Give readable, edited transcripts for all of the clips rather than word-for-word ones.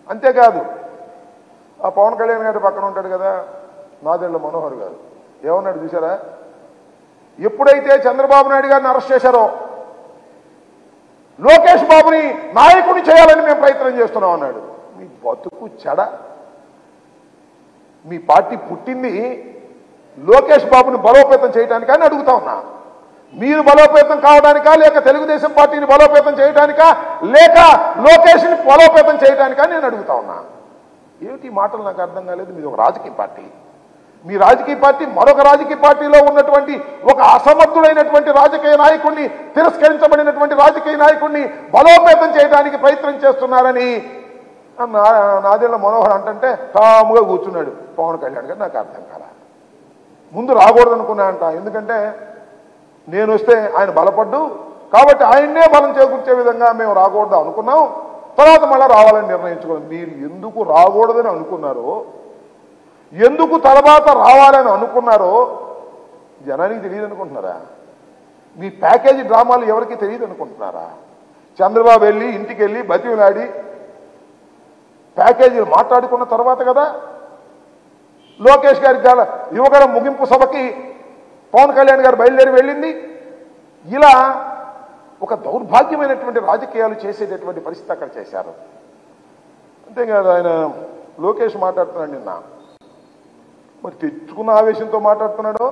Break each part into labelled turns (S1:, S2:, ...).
S1: అంతేకాదు ఆ పవన్ కళ్యాణ్ గారి పక్కన ఉంటాడు కదా నాదెళ్ల మనోహర్ గారు, ఏమన్నాడు చూసారా? ఎప్పుడైతే చంద్రబాబు నాయుడు గారిని అరెస్ట్ చేశారో లోకేష్ బాబుని నాయకుడిని చేయాలని మేము ప్రయత్నం చేస్తున్నాం అన్నాడు. మీ బతుకు చెడ. మీ పార్టీ పుట్టింది లోకేష్ బాబుని బలోపేతం చేయడానికా అని అడుగుతా ఉన్నా. మీరు బలోపేతం కావడానికా, లేక తెలుగుదేశం పార్టీని బలోపేతం చేయడానికా, లేక లోకేష్ని బలోపేతం చేయడానికా నేను అడుగుతా ఉన్నా. ఏమిటి మాటలు నాకు అర్థం కాలేదు. మీది ఒక రాజకీయ పార్టీ. మీ రాజకీయ పార్టీ మరొక రాజకీయ పార్టీలో ఉన్నటువంటి ఒక అసమర్థుడైనటువంటి రాజకీయ నాయకుడిని, తిరస్కరించబడినటువంటి రాజకీయ నాయకుడిని బలోపేతం చేయడానికి ప్రయత్నం చేస్తున్నారని నాదెళ్ల మనోహర్ అంటుంటే తాముగా కూర్చున్నాడు పవన్ కళ్యాణ్ గారు. నాకు అర్థం కాల. ముందు రాకూడదు అనుకున్నా అంట. ఎందుకంటే నేను వస్తే ఆయన బలపడ్డు కాబట్టి ఆయన్నే బలం చేకూర్చే విధంగా మేము రాకూడదు అనుకున్నాం. తర్వాత మళ్ళీ రావాలని నిర్ణయించుకున్నాం. మీరు ఎందుకు రాకూడదని అనుకున్నారో, ఎందుకు తర్వాత రావాలని అనుకున్నారో జనానికి తెలియదు అనుకుంటున్నారా? మీ ప్యాకేజీ డ్రామాలు ఎవరికి తెలియదు అనుకుంటున్నారా? చంద్రబాబు వెళ్ళి ఇంటికి వెళ్ళి బతిలాడి ప్యాకేజీలు మాట్లాడుకున్న తర్వాత కదా లోకేష్ గారి యువగరం ముగింపు సభకి పవన్ కళ్యాణ్ గారు బయలుదేరి వెళ్ళింది. ఇలా ఒక దౌర్భాగ్యమైనటువంటి రాజకీయాలు చేసేటటువంటి పరిస్థితి అక్కడ చేశారు. అంతేకాదు ఆయన లోకేష్ మాట్లాడుతున్నాడు నిన్న. మరి తెచ్చుకున్న ఆవేశంతో మాట్లాడుతున్నాడో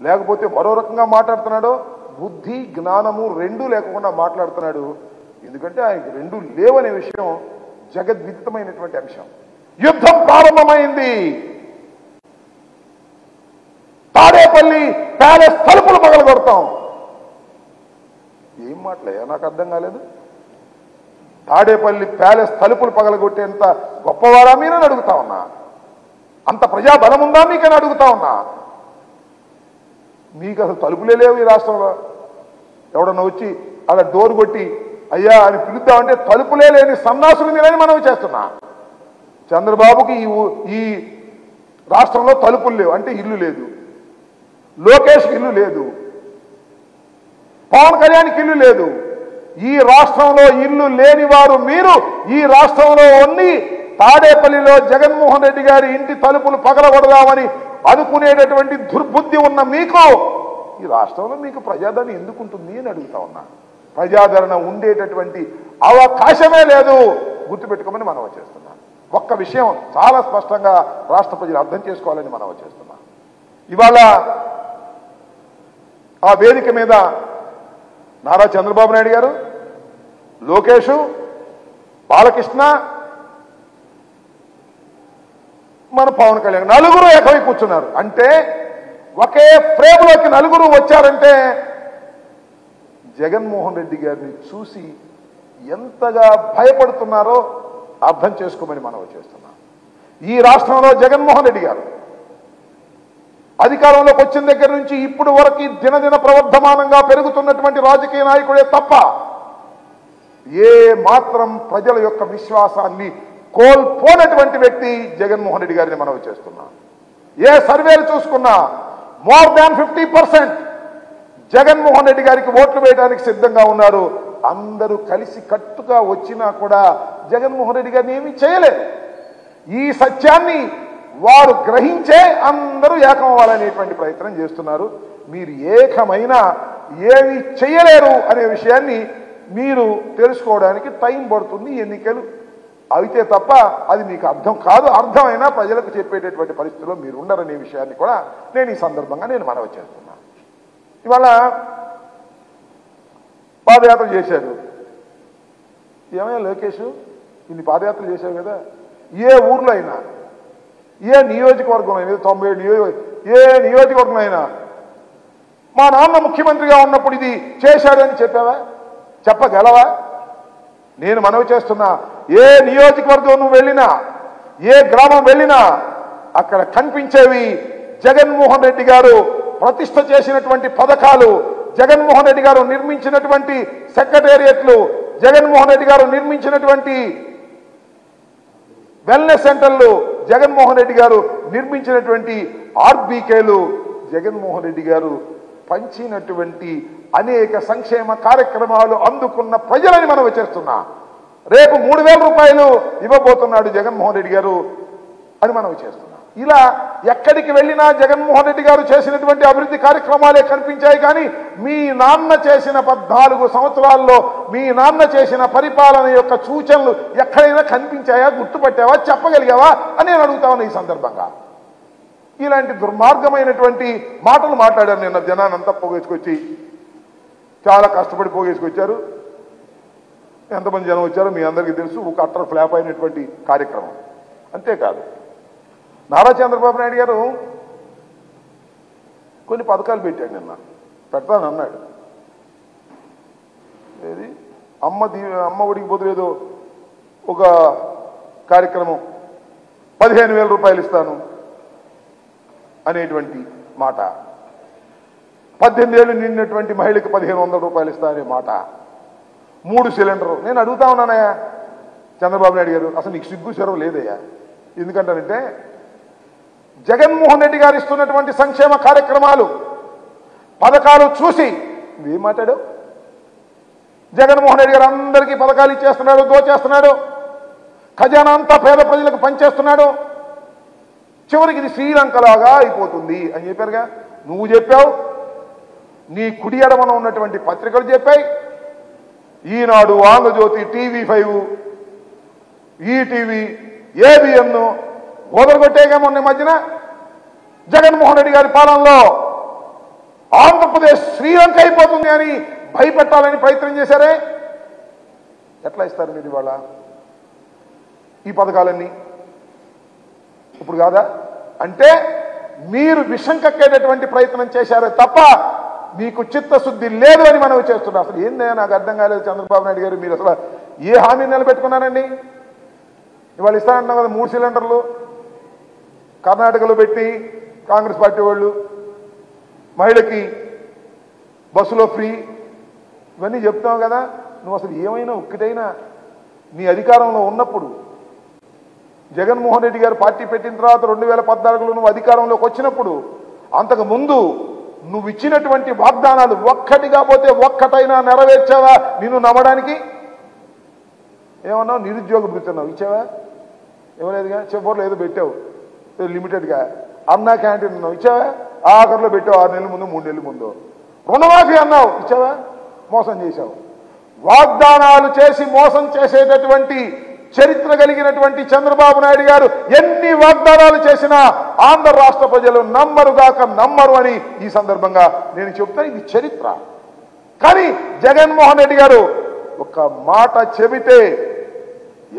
S1: లేకపోతే మరో రకంగా మాట్లాడుతున్నాడో, బుద్ధి జ్ఞానము రెండూ లేకుండా మాట్లాడుతున్నాడు. ఎందుకంటే ఆయనకి రెండూ లేవనే విషయం జగద్విదితమైనటువంటి అంశం. యుద్ధం ప్రారంభమైంది. తాడేపల్లి ప్యాలెస్ తలుపులు పగలగొడతాం. ఏం మాటలయ్యా నాకు అర్థం కాలేదు. తాడేపల్లి ప్యాలెస్ తలుపులు పగలగొట్టేంత గొప్పవారా మీరని అడుగుతా ఉన్నా. అంత ప్రజాబలం ఉందా మీకని అడుగుతా ఉన్నా. మీకు అసలు తలుపులే లేవు ఈ రాష్ట్రంలో. ఎవడన్నా వచ్చి అలా డోర్ కొట్టి అయ్యా అని పిలుద్దామంటే తలుపులే లేని సన్నాసులు మీరని మనం చేస్తున్నా. చంద్రబాబుకి ఈ రాష్ట్రంలో తలుపులు లేవు అంటే ఇల్లు లేదు, లోకేష్కి ఇల్లు లేదు, పవన్ కళ్యాణ్కి ఇల్లు లేదు. ఈ రాష్ట్రంలో ఇల్లు లేని వారు మీరు. ఈ రాష్ట్రంలో ఉండి తాడేపల్లిలో జగన్మోహన్ రెడ్డి గారి ఇంటి తలుపులు పగలగొడదామని అనుకునేటటువంటి దుర్బుద్ధి ఉన్న మీకు ఈ రాష్ట్రంలో మీకు ప్రజాదరణ ఎందుకుంటుంది అని అడుగుతా ఉన్నా. ప్రజాదరణ ఉండేటటువంటి అవకాశమే లేదు. గుర్తుపెట్టుకోమని మనం చేస్తున్నాం. ఒక్క విషయం చాలా స్పష్టంగా రాష్ట్ర ప్రజలు అర్థం చేసుకోవాలని మనం చేస్తున్నాం. ఇవాళ ఆ వేదిక మీద నారా చంద్రబాబు నాయుడు గారు, లోకేష్, బాలకృష్ణ, మన పవన్ కళ్యాణ్ నలుగురు ఏకమై కూర్చున్నారు. అంటే ఒకే ఫ్రేమ్లోకి నలుగురు వచ్చారంటే జగన్మోహన్ రెడ్డి గారిని చూసి ఎంతగా భయపడుతున్నారో అర్థం చేసుకోమని మనం చేస్తున్నాం. ఈ రాష్ట్రంలో జగన్మోహన్ రెడ్డి గారు అధికారంలోకి వచ్చిన దగ్గర నుంచి ఇప్పుడు వరకు దినదిన ప్రవర్ధమానంగా పెరుగుతున్నటువంటి రాజకీయ నాయకుడే తప్ప ఏ మాత్రం ప్రజల యొక్క విశ్వాసాన్ని కోల్పోనటువంటి వ్యక్తి జగన్మోహన్ రెడ్డి గారిని మనం చేస్తున్నాం. ఏ సర్వేలు చూసుకున్నా మోర్ దాన్ 50% జగన్మోహన్ రెడ్డి గారికి ఓట్లు వేయడానికి సిద్ధంగా ఉన్నారు. అందరూ కలిసి కట్టుగా వచ్చినా కూడా జగన్మోహన్ రెడ్డి గారిని ఏమీ చేయలేదు. ఈ సత్యాన్ని వారు గ్రహించే అందరూ ఏకమవ్వాలనేటువంటి ప్రయత్నం చేస్తున్నారు. మీరు ఏకమైనా ఏమి చేయలేరు అనే విషయాన్ని మీరు తెలుసుకోవడానికి టైం పడుతుంది. ఎన్నికలు అయితే తప్ప అది మీకు అర్థం కాదు. అర్థమైనా ప్రజలకు చెప్పేటటువంటి పరిస్థితిలో మీరు ఉండరనే విషయాన్ని కూడా నేను ఈ సందర్భంగా మనవి చేస్తున్నాను. ఇవాళ పాదయాత్ర చేశారు. ఏమయ్యా లోకేష్, ఇన్ని పాదయాత్రలు చేశావు కదా, ఏ ఊర్లో అయినా, ఏ నియోజకవర్గం అయినా, 97 ఏ నియోజకవర్గం అయినా మా నాన్న ముఖ్యమంత్రిగా ఉన్నప్పుడు ఇది చేశాడని చెప్పావా? చెప్పగలవా? నేను మనవి చేస్తున్నా, ఏ నియోజకవర్గం నువ్వు వెళ్ళినా, ఏ గ్రామం వెళ్ళినా అక్కడ కనిపించేవి జగన్మోహన్ రెడ్డి గారు ప్రతిష్ఠ చేసినటువంటి పథకాలు, జగన్మోహన్ రెడ్డి గారు నిర్మించినటువంటి సెక్రటేరియట్లు, జగన్మోహన్ రెడ్డి గారు నిర్మించినటువంటి వెల్నెస్ సెంటర్లు, జగన్మోహన్ రెడ్డి గారు నిర్మించినటువంటి ఆర్బీకేలు, జగన్మోహన్ రెడ్డి గారు పంచినటువంటి అనేక సంక్షేమ కార్యక్రమాలు అందుకున్న ప్రజలని మనం చేస్తున్నా. రేపు 3,000 రూపాయలు ఇవ్వబోతున్నాడు జగన్మోహన్ రెడ్డి గారు అని మనం చేస్తున్నాం. ఇలా ఎక్కడికి వెళ్ళినా జగన్మోహన్ రెడ్డి గారు చేసినటువంటి అభివృద్ధి కార్యక్రమాలే కనిపించాయి. కానీ మీ నాన్న చేసిన 14 సంవత్సరాల్లో మీ నాన్న చేసిన పరిపాలన యొక్క సూచనలు ఎక్కడైనా కనిపించాయా, గుర్తుపట్టావా, చెప్పగలిగావా అని నేను అడుగుతా ఉన్నా. ఈ సందర్భంగా ఇలాంటి దుర్మార్గమైనటువంటి మాటలు మాట్లాడారు. నిన్న జనాన్నంతా పోగేసుకొచ్చి చాలా కష్టపడి పోగేసుకొచ్చారు. ఎంతమంది జనం వచ్చారో మీ అందరికీ తెలుసు. ఒక అట్టర్ ఫ్లాప్ అయినటువంటి కార్యక్రమం. అంతేకాదు, నారా చంద్రబాబు నాయుడు గారు కొన్ని పథకాలు పెట్టాడు. నిన్న పెడతానన్నాడు. ఏది అమ్మ ఒడికి బదులేదో ఒక కార్యక్రమం 15,000 రూపాయలు ఇస్తాను అనేటువంటి మాట, 18 ఏళ్ళు నిండినటువంటి మహిళకి 1,500 రూపాయలు ఇస్తాననే మాట, 3 సిలిండర్లు. నేను అడుగుతా ఉన్నానయ్యా చంద్రబాబు నాయుడు గారు, అసలు నీకు సిగ్గు సెరవు లేదయ్యా. ఎందుకంటానంటే జగన్మోహన్ రెడ్డి గారు ఇస్తున్నటువంటి సంక్షేమ కార్యక్రమాలు పథకాలు చూసి నువ్వేం మాట్లాడావు? జగన్మోహన్ రెడ్డి గారు అందరికీ పథకాలు ఇచ్చేస్తున్నాడు, దోచేస్తున్నాడు, ఖజానా అంతా పేద ప్రజలకు పనిచేస్తున్నాడు, చివరికి ఇది శ్రీలంకలాగా అయిపోతుంది అని చెప్పారుగా. నువ్వు చెప్పావు, నీ కుడి ఎడమన ఉన్నటువంటి పత్రికలు చెప్పాయి. ఈనాడు, ఆంధ్రజ్యోతి, TV5, ఈటీవీ, ABN వదలగొట్టేగా మొన్న మధ్యన జగన్మోహన్ రెడ్డి గారి పాలనలో ఆంధ్రప్రదేశ్ శ్రీలంక అయిపోతుంది అని భయపెట్టాలని ప్రయత్నం చేశారే. ఎట్లా ఇస్తారు మీరు ఇవాళ ఈ పథకాలన్నీ? ఇప్పుడు కాదా? అంటే మీరు విషం కక్కేటటువంటి ప్రయత్నం చేశారే తప్ప మీకు చిత్తశుద్ధి లేదు అని మనం చేస్తున్నాం. అసలు ఏందయ్యా నాకు అర్థం కాలేదు చంద్రబాబు నాయుడు గారు. మీరు అసలు ఏ హామీ నిలబెట్టుకున్నారండి? ఇవాళ ఇస్తానంటున్నాం కదా 3 సిలిండర్లు కర్ణాటకలో పెట్టి కాంగ్రెస్ పార్టీ వాళ్ళు, మహిళకి బస్సులో ఫ్రీ, ఇవన్నీ చెప్తావు కదా. నువ్వు అసలు ఏమైనా ఒక్కటైనా నీ అధికారంలో ఉన్నప్పుడు, జగన్మోహన్ రెడ్డి గారు పార్టీ పెట్టిన తర్వాత 2014లో నువ్వు అధికారంలోకి వచ్చినప్పుడు, అంతకు ముందు నువ్వు ఇచ్చినటువంటి వాగ్దానాలు ఒక్కటిగా పోతే ఒక్కటైనా నెరవేర్చావా? నిన్ను నమ్మడానికి ఏమన్నావు? నిరుద్యోగ భృతి అన్నావు, ఇచ్చావా? ఇవ్వలేదుగా. చివరిలో ఏదో పెట్టావు లిమిటెడ్గా. అన్నా క్యాంటీన్ అన్నావు, ఇచ్చావా? ఆఖరిలో పెట్టావు 6 నెలల ముందు, 3 నెలల ముందు. రుణమాఫీ అన్నావు, ఇచ్చావా? మోసం చేశావు. వాగ్దానాలు చేసి మోసం చేసేటటువంటి చరిత్ర కలిగినటువంటి చంద్రబాబు నాయుడు గారు ఎన్ని వాగ్దానాలు చేసినా ఆంధ్ర రాష్ట్ర ప్రజలు నమ్మరుగాక నమ్మరు అని ఈ సందర్భంగా నేను చెప్తాను. ఇది చరిత్ర. కానీ జగన్మోహన్ రెడ్డి గారు ఒక మాట చెబితే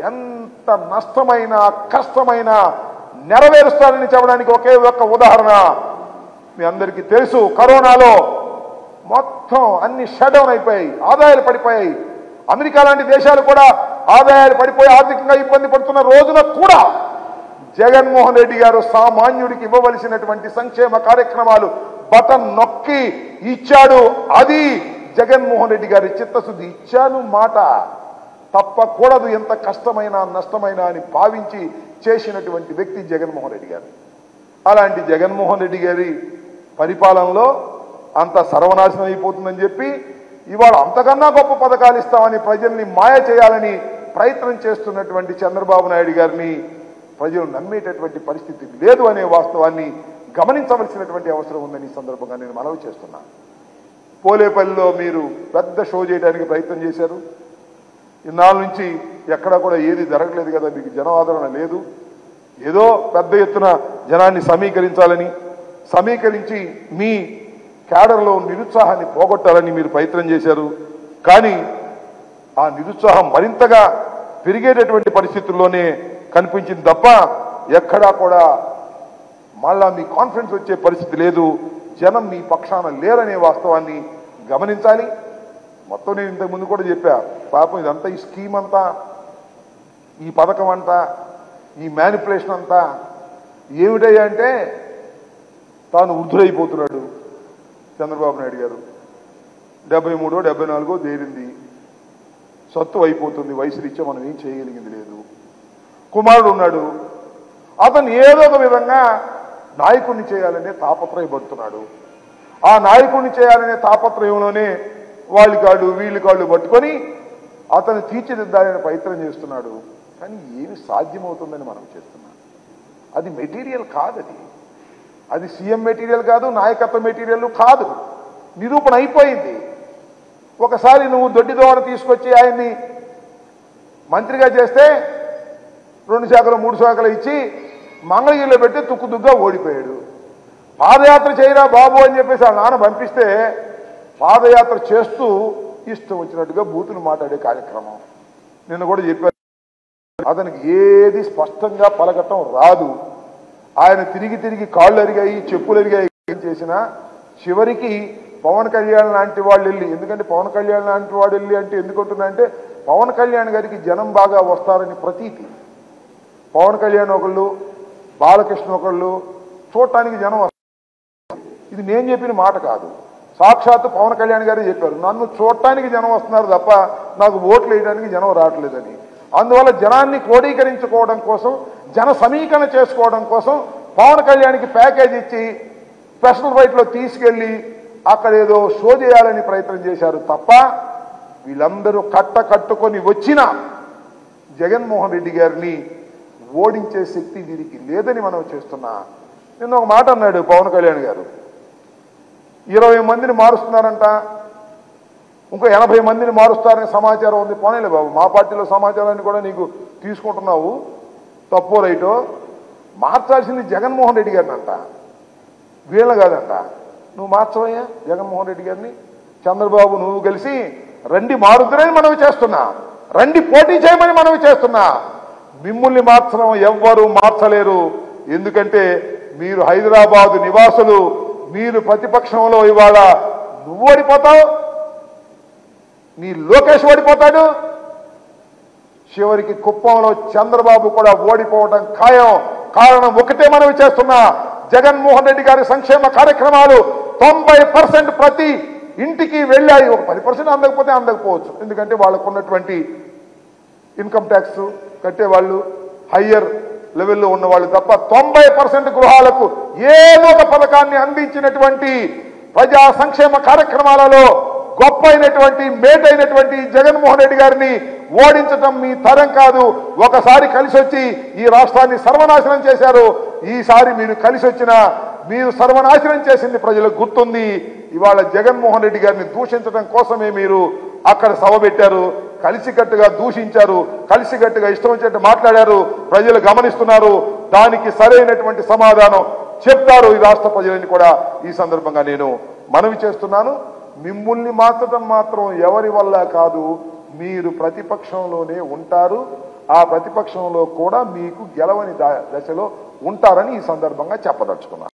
S1: ఎంత నష్టమైనా కష్టమైనా నెరవేరుస్తారని చెప్పడానికి ఒకే ఒక్క ఉదాహరణ మీ అందరికీ తెలుసు. కరోనాలో మొత్తం అన్ని షట్ డౌన్ అయిపోయాయి, ఆదాయాలు పడిపోయాయి. అమెరికా లాంటి దేశాలు కూడా ఆదాయాలు పడిపోయి ఆర్థికంగా ఇబ్బంది పడుతున్న రోజున కూడా జగన్మోహన్ రెడ్డి గారు సామాన్యుడికి ఇవ్వవలసినటువంటి సంక్షేమ కార్యక్రమాలు బటన్ నొక్కి ఇచ్చాడు. అది జగన్మోహన్ రెడ్డి గారి చిత్తశుద్ధి. ఇచ్చాను మాట తప్పకూడదు, ఎంత కష్టమైనా నష్టమైనా అని భావించి చేసినటువంటి వ్యక్తి జగన్మోహన్ రెడ్డి గారు. అలాంటి జగన్మోహన్ రెడ్డి గారి పరిపాలనలో అంత సర్వనాశనం అయిపోతుందని చెప్పి ఇవాళ అంతకన్నా గొప్ప పథకాలు ఇస్తామని ప్రజల్ని మాయ చేయాలని ప్రయత్నం చేస్తున్నటువంటి చంద్రబాబు నాయుడు గారిని ప్రజలు నమ్మేటటువంటి పరిస్థితి లేదు అనే వాస్తవాన్ని గమనించవలసినటువంటి అవసరం ఉందని ఈ సందర్భంగా నేను మనవి చేస్తున్నాను. పోలేపల్లిలో మీరు పెద్ద షో చేయడానికి ప్రయత్నం చేశారు. ఇన్నాళ్ళ నుంచి ఎక్కడా కూడా ఏది జరగలేదు కదా, మీకు జనాదరణ లేదు. ఏదో పెద్ద ఎత్తున జనాన్ని సమీకరించి మీ క్యాడర్లో నిరుత్సాహాన్ని పోగొట్టాలని మీరు ప్రయత్నం చేశారు. కానీ ఆ నిరుత్సాహం మరింతగా పెరిగేటటువంటి పరిస్థితుల్లోనే కనిపించింది తప్ప ఎక్కడా కూడా మళ్ళా మీ కాన్ఫిడెన్స్ వచ్చే పరిస్థితి లేదు. జనం మీ పక్షాన లేరనే వాస్తవాన్ని గమనించాలి. మొత్తం నేను ఇంతకుముందు కూడా చెప్పా, పాపం ఇదంతా ఈ స్కీమ్ అంతా, ఈ పథకం అంతా, ఈ మ్యానిపులేషన్ అంతా ఏమిటయ్యా అంటే తాను వృద్ధుడైపోతున్నాడు చంద్రబాబు నాయుడు గారు. 73 74 తేలింది, సత్తు అయిపోతుంది, వయసు రీత్యా మనం ఏం చేయగలిగింది లేదు. కుమారుడు ఉన్నాడు, అతను ఏదో ఒక విధంగా నాయకుడిని చేయాలనే తాపత్రయపడుతున్నాడు. ఆ నాయకుడిని చేయాలనే తాపత్రయంలోనే వాళ్ళ కాళ్ళు వీళ్ళ కాళ్ళు పట్టుకొని అతను తీర్చిదిద్దాలని ప్రయత్నం చేస్తున్నాడు. కానీ ఏమి సాధ్యమవుతుందని మనం చేస్తున్నాం. అది మెటీరియల్ కాదు, అది సీఎం మెటీరియల్ కాదు, నాయకత్వ మెటీరియల్ కాదు. నిరూపణ అయిపోయింది. ఒకసారి నువ్వు దొడ్డిదోవను తీసుకొచ్చి ఆయన్ని మంత్రిగా చేస్తే 2 శాఖలు 3 శాఖలు ఇచ్చి మంగళగిరిలో పెట్టి తుక్కుదుగ్గా ఓడిపోయాడు. పాదయాత్ర చేయరా బాబు అని చెప్పేసి ఆ నాన్న పంపిస్తే పాదయాత్ర చేస్తూ ఇష్టం వచ్చినట్టుగా బూతులు మాట్లాడే కార్యక్రమం. నిన్న కూడా చెప్పారు, అతనికి ఏది స్పష్టంగా పలకటం రాదు. ఆయన తిరిగి తిరిగి కాళ్ళు అరిగాయి, చెప్పులు అరిగాయి చేసినా చివరికి పవన్ కళ్యాణ్ లాంటి వాళ్ళు వెళ్ళి, ఎందుకంటే పవన్ కళ్యాణ్ లాంటి వాడు వెళ్ళి అంటే ఎందుకుంటుందంటే పవన్ కళ్యాణ్ గారికి జనం బాగా వస్తారని ప్రతీతి. పవన్ కళ్యాణ్ ఒకళ్ళు, బాలకృష్ణ ఒకళ్ళు చూడటానికి జనం వస్తారు. ఇది నేను చెప్పిన మాట కాదు, సాక్షాత్తు పవన్ కళ్యాణ్ గారే చెప్పారు. నన్ను చూడటానికి జనం వస్తున్నారు తప్ప నాకు ఓట్లు వేయడానికి జనం రావట్లేదని. అందువల్ల జనాన్ని క్రోడీకరించుకోవడం కోసం, జన సమీకరణ చేసుకోవడం కోసం పవన్ కళ్యాణ్కి ప్యాకేజ్ ఇచ్చి స్పెషల్ ఫ్లైట్లో తీసుకెళ్లి అక్కడ ఏదో షో చేయాలని ప్రయత్నం చేశారు తప్ప వీళ్ళందరూ కట్టుకొని వచ్చిన జగన్మోహన్ రెడ్డి గారిని ఓడించే శక్తి వీరికి లేదని మనం చేస్తున్నా. నిన్న ఒక మాట అన్నాడు పవన్ కళ్యాణ్ గారు, 20 మందిని మారుస్తున్నారంట, ఇంకో 80 మందిని మారుస్తారని సమాచారం ఉంది. పోనేలే బాబు, మా పార్టీలో సమాచారాన్ని కూడా నీకు తీసుకుంటున్నావు, తప్పో రైటో. మార్చాల్సింది జగన్మోహన్ రెడ్డి గారిని అంట, వీళ్ళ కాదంట. నువ్వు మార్చవయ్యా జగన్మోహన్ రెడ్డి గారిని. చంద్రబాబు నువ్వు కలిసి రండి మారుద్దురని మనవి చేస్తున్నా, రండి పోటీ చేయమని మనవి చేస్తున్నా. మిమ్మల్ని మార్చడం ఎవ్వరూ మార్చలేరు. ఎందుకంటే మీరు హైదరాబాదు నివాసులు, మీరు ప్రతిపక్షంలో ఇవాళ నువ్వు ఓడిపోతావు, నీ లోకేష్ ఓడిపోతాడు, చివరికి కుప్పంలో చంద్రబాబు కూడా ఓడిపోవడం ఖాయం. కారణం ఒకటే మనవి చేస్తున్నా, జగన్మోహన్ రెడ్డి గారి సంక్షేమ కార్యక్రమాలు 90% ప్రతి ఇంటికి వెళ్ళాయి. ఒక 10% అందకపోతే అందకపోవచ్చు, ఎందుకంటే వాళ్ళకు ఉన్నటువంటి ఇన్కమ్ ట్యాక్స్ కట్టేవాళ్ళు హయ్యర్ లెవెల్లో ఉన్నవాళ్ళు తప్ప 90% గృహాలకు ఏదో ఒక పథకాన్ని అందించినటువంటి ప్రజా సంక్షేమ కార్యక్రమాలలో గొప్ప అయినటువంటి మేటైనటువంటి జగన్మోహన్ రెడ్డి గారిని ఓడించటం మీ తరం కాదు. ఒకసారి కలిసి వచ్చి ఈ రాష్ట్రాన్ని సర్వనాశనం చేశారు. ఈసారి మీరు కలిసి వచ్చినా మీరు సర్వనాశనం చేసింది ప్రజలకు గుర్తుంది. ఇవాళ జగన్మోహన్ రెడ్డి గారిని దూషించడం కోసమే మీరు అక్కడ సభ పెట్టారు, కలిసికట్టుగా దూషించారు, కలిసికట్టుగా ఇష్టం వచ్చినట్టు మాట్లాడారు. ప్రజలు గమనిస్తున్నారు, దానికి సరైనటువంటి సమాధానం చెప్తారు ఈ రాష్ట్ర ప్రజలని కూడా ఈ సందర్భంగా నేను మనవి చేస్తున్నాను. మిమ్మల్ని మార్చడం మాత్రం ఎవరి వల్ల కాదు, మీరు ప్రతిపక్షంలోనే ఉంటారు. ఆ ప్రతిపక్షంలో కూడా మీకు గెలవని దశలో ఉంటారని ఈ సందర్భంగా చెప్పదలుచుకున్నాను.